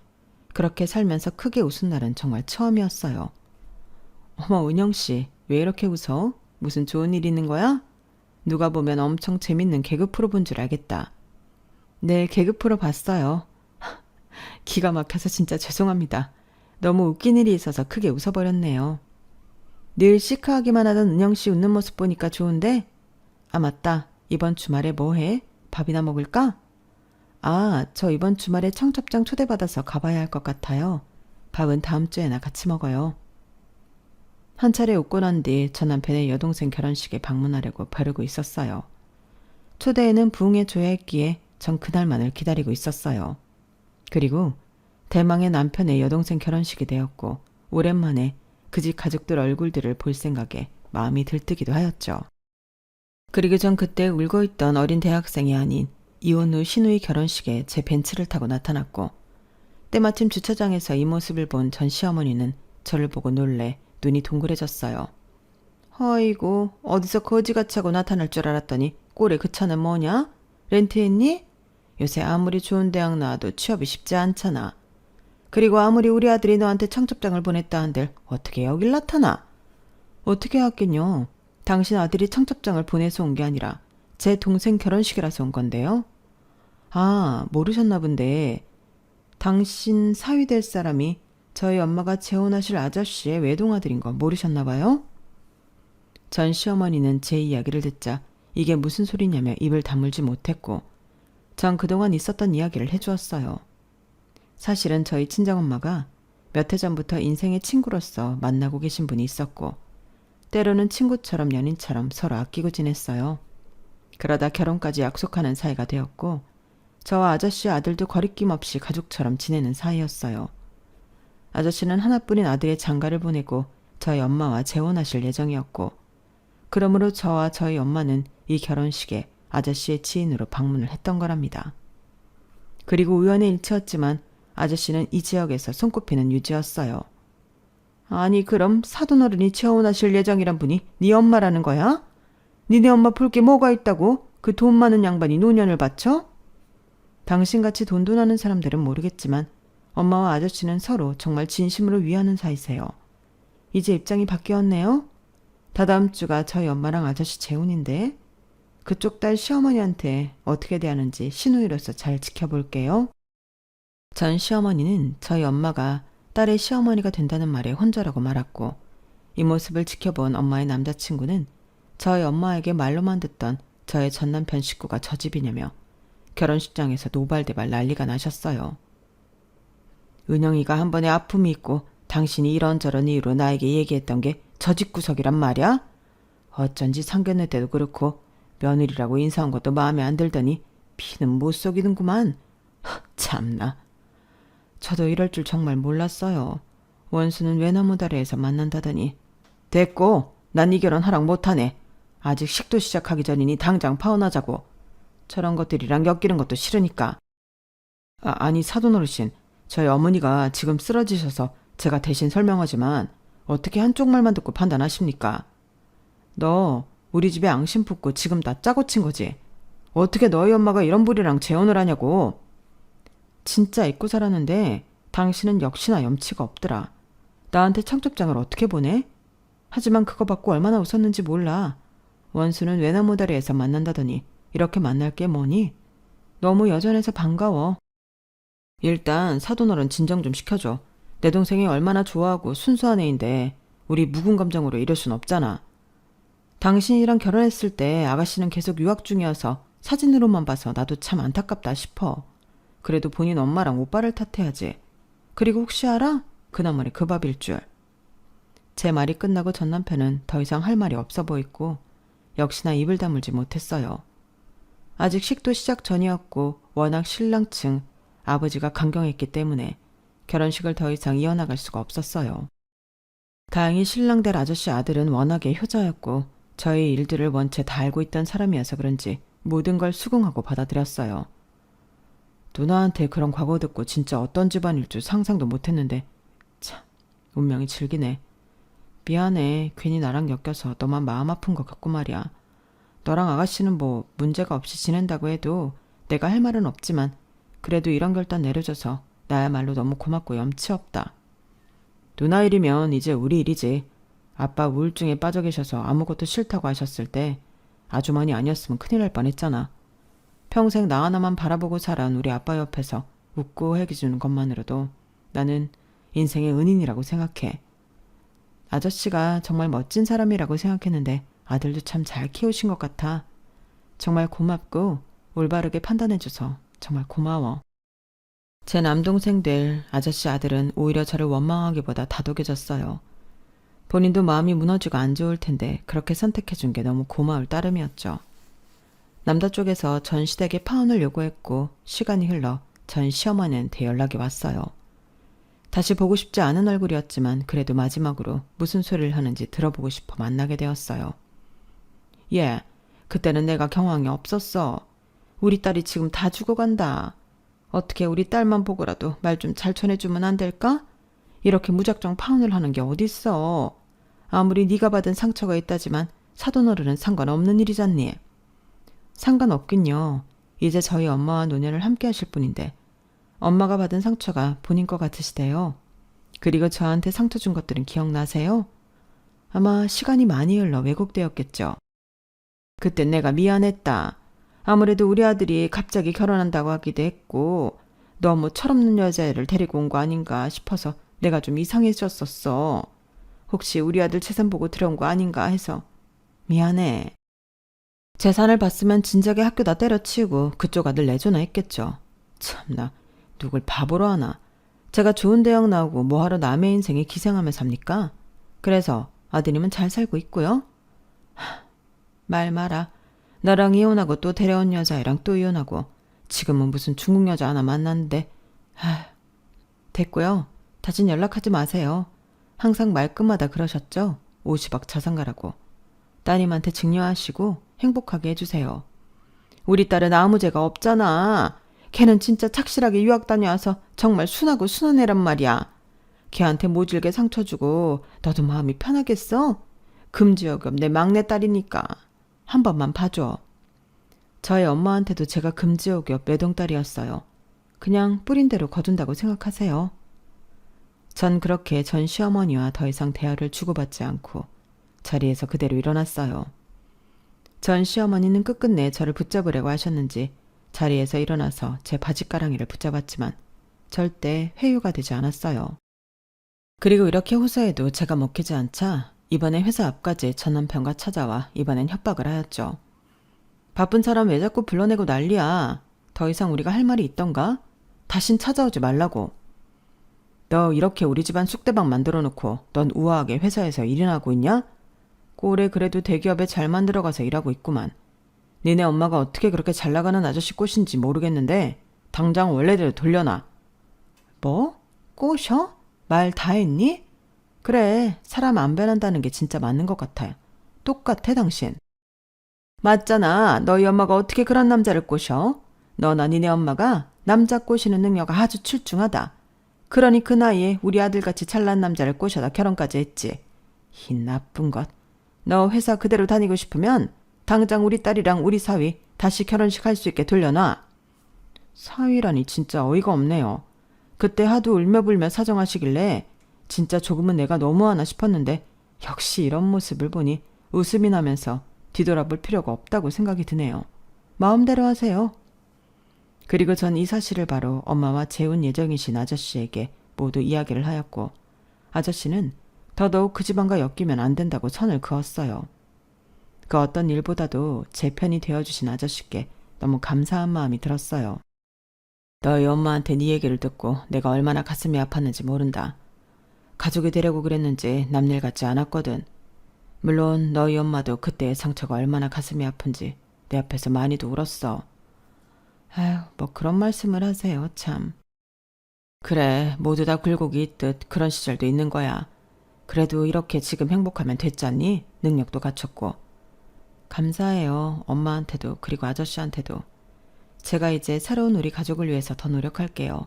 그렇게 살면서 크게 웃은 날은 정말 처음이었어요. 어머 은영씨 왜 이렇게 웃어? 무슨 좋은 일 있는 거야? 누가 보면 엄청 재밌는 개그 프로 본 줄 알겠다. 네 개그 프로 봤어요. 기가 막혀서 진짜 죄송합니다. 너무 웃긴 일이 있어서 크게 웃어버렸네요. 늘 시크하기만 하던 은영씨 웃는 모습 보니까 좋은데? 아 맞다. 이번 주말에 뭐 해? 밥이나 먹을까? 아, 저 이번 주말에 청첩장 초대받아서 가봐야 할 것 같아요. 밥은 다음 주에나 같이 먹어요. 한 차례 웃고 난 뒤 전 남편의 여동생 결혼식에 방문하려고 벼르고 있었어요. 초대에는 부응해줘야 했기에 전 그날만을 기다리고 있었어요. 그리고 대망의 남편의 여동생 결혼식이 되었고 오랜만에 그 집 가족들 얼굴들을 볼 생각에 마음이 들뜨기도 하였죠. 그리고 전 그때 울고 있던 어린 대학생이 아닌 이혼 후 시누이 결혼식에 제 벤츠를 타고 나타났고 때마침 주차장에서 이 모습을 본 전 시어머니는 저를 보고 놀래 눈이 동그래졌어요. 어이구 어디서 거지같이 하고 나타날 줄 알았더니 꼴에 그 차는 뭐냐? 렌트했니? 요새 아무리 좋은 대학 나와도 취업이 쉽지 않잖아. 그리고 아무리 우리 아들이 너한테 청첩장을 보냈다 한들 어떻게 여길 나타나? 어떻게 왔겠뇨? 당신 아들이 청첩장을 보내서 온 게 아니라 제 동생 결혼식이라서 온 건데요. 아, 모르셨나 본데 당신 사위 될 사람이 저희 엄마가 재혼하실 아저씨의 외동아들인 거 모르셨나 봐요? 전 시어머니는 제 이야기를 듣자 이게 무슨 소리냐며 입을 다물지 못했고 전 그동안 있었던 이야기를 해주었어요. 사실은 저희 친정엄마가 몇 해 전부터 인생의 친구로서 만나고 계신 분이 있었고 때로는 친구처럼 연인처럼 서로 아끼고 지냈어요. 그러다 결혼까지 약속하는 사이가 되었고 저와 아저씨 아들도 거리낌 없이 가족처럼 지내는 사이였어요. 아저씨는 하나뿐인 아들의 장가를 보내고 저희 엄마와 재혼하실 예정이었고 그러므로 저와 저희 엄마는 이 결혼식에 아저씨의 지인으로 방문을 했던 거랍니다. 그리고 우연의 일치였지만 아저씨는 이 지역에서 손꼽히는 유지였어요. 아니 그럼 사돈어른이 재혼하실 예정이란 분이 네 엄마라는 거야? 니네 엄마 볼 게 뭐가 있다고 그 돈 많은 양반이 노년을 바쳐? 당신같이 돈돈하는 사람들은 모르겠지만 엄마와 아저씨는 서로 정말 진심으로 위하는 사이세요. 이제 입장이 바뀌었네요. 다다음 주가 저희 엄마랑 아저씨 재혼인데 그쪽 딸 시어머니한테 어떻게 대하는지 시누이로서 잘 지켜볼게요. 전 시어머니는 저희 엄마가 딸의 시어머니가 된다는 말에 혼절하고 말았고 이 모습을 지켜본 엄마의 남자친구는 저희 엄마에게 말로만 듣던 저의 전남편 식구가 저 집이냐며 결혼식장에서 노발대발 난리가 나셨어요. 은영이가 한 번에 아픔이 있고 당신이 이런저런 이유로 나에게 얘기했던 게 저 집 구석이란 말이야? 어쩐지 상견례 때도 그렇고 며느리라고 인사한 것도 마음에 안 들더니 피는 못 속이는구만. 참나. 저도 이럴 줄 정말 몰랐어요. 원수는 외나무 다리에서 만난다더니 됐고 난 이 결혼 허락 못하네. 아직 식도 시작하기 전이니 당장 파혼하자고. 저런 것들이랑 엮이는 것도 싫으니까. 아니 사돈어르신 저희 어머니가 지금 쓰러지셔서 제가 대신 설명하지만 어떻게 한쪽 말만 듣고 판단하십니까? 너 우리 집에 앙심 품고 지금 나 짜고 친 거지? 어떻게 너희 엄마가 이런 부리랑 재혼을 하냐고. 진짜 잊고 살았는데 당신은 역시나 염치가 없더라. 나한테 청첩장을 어떻게 보내? 하지만 그거 받고 얼마나 웃었는지 몰라. 원수는 외나무 다리에서 만난다더니 이렇게 만날 게 뭐니? 너무 여전해서 반가워. 일단 사돈어른 진정 좀 시켜줘. 내 동생이 얼마나 좋아하고 순수한 애인데 우리 묵은 감정으로 이럴 순 없잖아. 당신이랑 결혼했을 때 아가씨는 계속 유학 중이어서 사진으로만 봐서 나도 참 안타깝다 싶어. 그래도 본인 엄마랑 오빠를 탓해야지. 그리고 혹시 알아? 그나마리 그 밥일 줄. 제 말이 끝나고 전 남편은 더 이상 할 말이 없어 보였고 역시나 입을 다물지 못했어요. 아직 식도 시작 전이었고 워낙 신랑 측 아버지가 강경했기 때문에 결혼식을 더 이상 이어나갈 수가 없었어요. 다행히 신랑 될 아저씨 아들은 워낙에 효자였고 저희 일들을 원체 다 알고 있던 사람이어서 그런지 모든 걸 수긍하고 받아들였어요. 누나한테 그런 과거 듣고 진짜 어떤 집안일 줄 상상도 못했는데 참 운명이 질기네. 미안해. 괜히 나랑 엮여서 너만 마음 아픈 것 같고 말이야. 너랑 아가씨는 뭐 문제가 없이 지낸다고 해도 내가 할 말은 없지만 그래도 이런 결단 내려줘서 나야말로 너무 고맙고 염치 없다. 누나 일이면 이제 우리 일이지. 아빠 우울증에 빠져 계셔서 아무것도 싫다고 하셨을 때 아주머니 아니었으면 큰일 날 뻔했잖아. 평생 나 하나만 바라보고 살아온 우리 아빠 옆에서 웃고 해주는 것만으로도 나는 인생의 은인이라고 생각해. 아저씨가 정말 멋진 사람이라고 생각했는데 아들도 참 잘 키우신 것 같아. 정말 고맙고 올바르게 판단해줘서 정말 고마워. 제 남동생들 아저씨 아들은 오히려 저를 원망하기보다 다독여졌어요. 본인도 마음이 무너지고 안 좋을 텐데 그렇게 선택해준 게 너무 고마울 따름이었죠. 남자 쪽에서 전 시댁에 파혼을 요구했고 시간이 흘러 전 시어머니한테 연락이 왔어요. 다시 보고 싶지 않은 얼굴이었지만 그래도 마지막으로 무슨 소리를 하는지 들어보고 싶어 만나게 되었어요. 예, 그때는 내가 경황이 없었어. 우리 딸이 지금 다 죽어간다. 어떻게 우리 딸만 보고라도 말 좀 잘 전해주면 안 될까? 이렇게 무작정 파혼을 하는 게 어딨어. 아무리 네가 받은 상처가 있다지만 사돈어른은 상관없는 일이잖니. 상관없긴요. 이제 저희 엄마와 노년을 함께 하실 분인데 엄마가 받은 상처가 본인 것 같으시대요. 그리고 저한테 상처 준 것들은 기억나세요? 아마 시간이 많이 흘러 왜곡되었겠죠. 그때 내가 미안했다. 아무래도 우리 아들이 갑자기 결혼한다고 하기도 했고 너무 철없는 여자애를 데리고 온 거 아닌가 싶어서 내가 좀 이상해졌었어. 혹시 우리 아들 재산 보고 들여온 거 아닌가 해서 미안해. 재산을 봤으면 진작에 학교다 때려치우고 그쪽 아들 내줘나 했겠죠. 참나 누굴 바보로 하나. 제가 좋은 대학 나오고 뭐하러 남의 인생에 기생하며 삽니까? 그래서 아드님은 잘 살고 있고요. 말 마라. 나랑 이혼하고 또 데려온 여자애랑 또 이혼하고 지금은 무슨 중국 여자 하나 만났는데 됐고요. 다신 연락하지 마세요. 항상 말끝마다 그러셨죠? 50억 자산가라고. 따님한테 증여하시고 행복하게 해주세요. 우리 딸은 아무 죄가 없잖아. 걔는 진짜 착실하게 유학 다녀와서 정말 순하고 순한 애란 말이야. 걔한테 모질게 상처 주고 너도 마음이 편하겠어? 금지어금 내 막내딸이니까 한 번만 봐줘. 저희 엄마한테도 제가 금지어금 외동딸이었어요. 그냥 뿌린 대로 거둔다고 생각하세요. 전 그렇게 전 시어머니와 더 이상 대화를 주고받지 않고 자리에서 그대로 일어났어요. 전 시어머니는 끝끝내 저를 붙잡으려고 하셨는지 자리에서 일어나서 제 바지가랑이를 붙잡았지만 절대 회유가 되지 않았어요. 그리고 이렇게 호소해도 제가 먹히지 않자 이번에 회사 앞까지 전 남편과 찾아와 이번엔 협박을 하였죠. 바쁜 사람 왜 자꾸 불러내고 난리야. 더 이상 우리가 할 말이 있던가? 다신 찾아오지 말라고. 너 이렇게 우리 집안 쑥대박 만들어 놓고 넌 우아하게 회사에서 일이나 하고 있냐? 꼴에 그래도 대기업에 잘 만들어가서 일하고 있구만. 니네 엄마가 어떻게 그렇게 잘 나가는 아저씨 꼬신지 모르겠는데 당장 원래대로 돌려놔. 뭐? 꼬셔? 말 다 했니? 그래, 사람 안 변한다는 게 진짜 맞는 것 같아. 똑같아 당신. 맞잖아. 너희 엄마가 어떻게 그런 남자를 꼬셔? 너나 니네 엄마가 남자 꼬시는 능력 아주 출중하다. 그러니 그 나이에 우리 아들같이 잘난 남자를 꼬셔다 결혼까지 했지. 이 나쁜 것. 너 회사 그대로 다니고 싶으면 당장 우리 딸이랑 우리 사위 다시 결혼식 할 수 있게 돌려놔. 사위라니 진짜 어이가 없네요. 그때 하도 울며불며 사정하시길래 진짜 조금은 내가 너무하나 싶었는데 역시 이런 모습을 보니 웃음이 나면서 뒤돌아볼 필요가 없다고 생각이 드네요. 마음대로 하세요. 그리고 전 이 사실을 바로 엄마와 재혼 예정이신 아저씨에게 모두 이야기를 하였고 아저씨는 더더욱 그 집안과 엮이면 안 된다고 선을 그었어요. 그 어떤 일보다도 제 편이 되어주신 아저씨께 너무 감사한 마음이 들었어요. 너희 엄마한테 네 얘기를 듣고 내가 얼마나 가슴이 아팠는지 모른다. 가족이 되려고 그랬는지 남일 같지 않았거든. 물론 너희 엄마도 그때의 상처가 얼마나 가슴이 아픈지 내 앞에서 많이도 울었어. 아휴, 뭐 그런 말씀을 하세요, 참. 그래, 모두 다 굴곡이 있듯 그런 시절도 있는 거야. 그래도 이렇게 지금 행복하면 됐잖니? 능력도 갖췄고. 감사해요. 엄마한테도 그리고 아저씨한테도. 제가 이제 새로운 우리 가족을 위해서 더 노력할게요.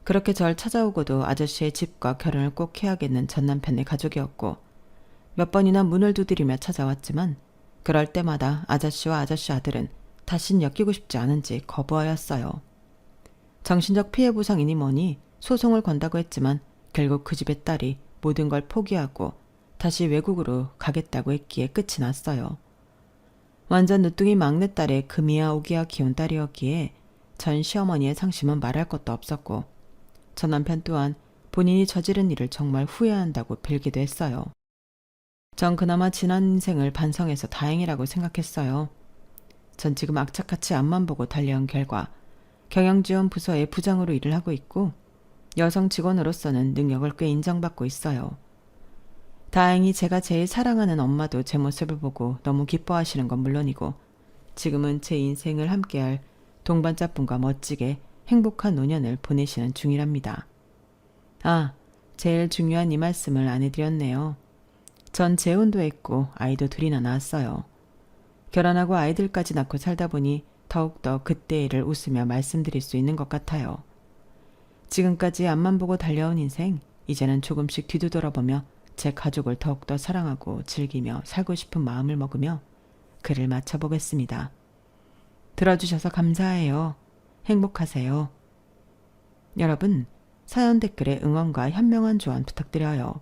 그렇게 절 찾아오고도 아저씨의 집과 결혼을 꼭 해야겠는 전 남편의 가족이었고 몇 번이나 문을 두드리며 찾아왔지만 그럴 때마다 아저씨와 아저씨 아들은 다신 엮이고 싶지 않은지 거부하였어요. 정신적 피해 보상이니 뭐니 소송을 건다고 했지만 결국 그 집의 딸이 모든 걸 포기하고 다시 외국으로 가겠다고 했기에 끝이 났어요. 완전 늦둥이 막내딸의 금이야 오기야 키운 딸이었기에 전 시어머니의 상심은 말할 것도 없었고 전 남편 또한 본인이 저지른 일을 정말 후회한다고 빌기도 했어요. 전 그나마 지난 인생을 반성해서 다행이라고 생각했어요. 전 지금 악착같이 앞만 보고 달려온 결과 경영지원 부서의 부장으로 일을 하고 있고 여성 직원으로서는 능력을 꽤 인정받고 있어요. 다행히 제가 제일 사랑하는 엄마도 제 모습을 보고 너무 기뻐하시는 건 물론이고 지금은 제 인생을 함께할 동반자분과 멋지게 행복한 노년을 보내시는 중이랍니다. 아, 제일 중요한 이 말씀을 안 해드렸네요. 전 재혼도 했고 아이도 둘이나 낳았어요. 결혼하고 아이들까지 낳고 살다 보니 더욱더 그때 일을 웃으며 말씀드릴 수 있는 것 같아요. 지금까지 앞만 보고 달려온 인생, 이제는 조금씩 뒤돌아보며 제 가족을 더욱더 사랑하고 즐기며 살고 싶은 마음을 먹으며 글을 마쳐보겠습니다. 들어주셔서 감사해요. 행복하세요. 여러분, 사연 댓글에 응원과 현명한 조언 부탁드려요.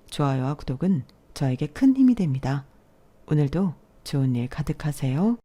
좋아요와 구독은 저에게 큰 힘이 됩니다. 오늘도 좋은 일 가득하세요.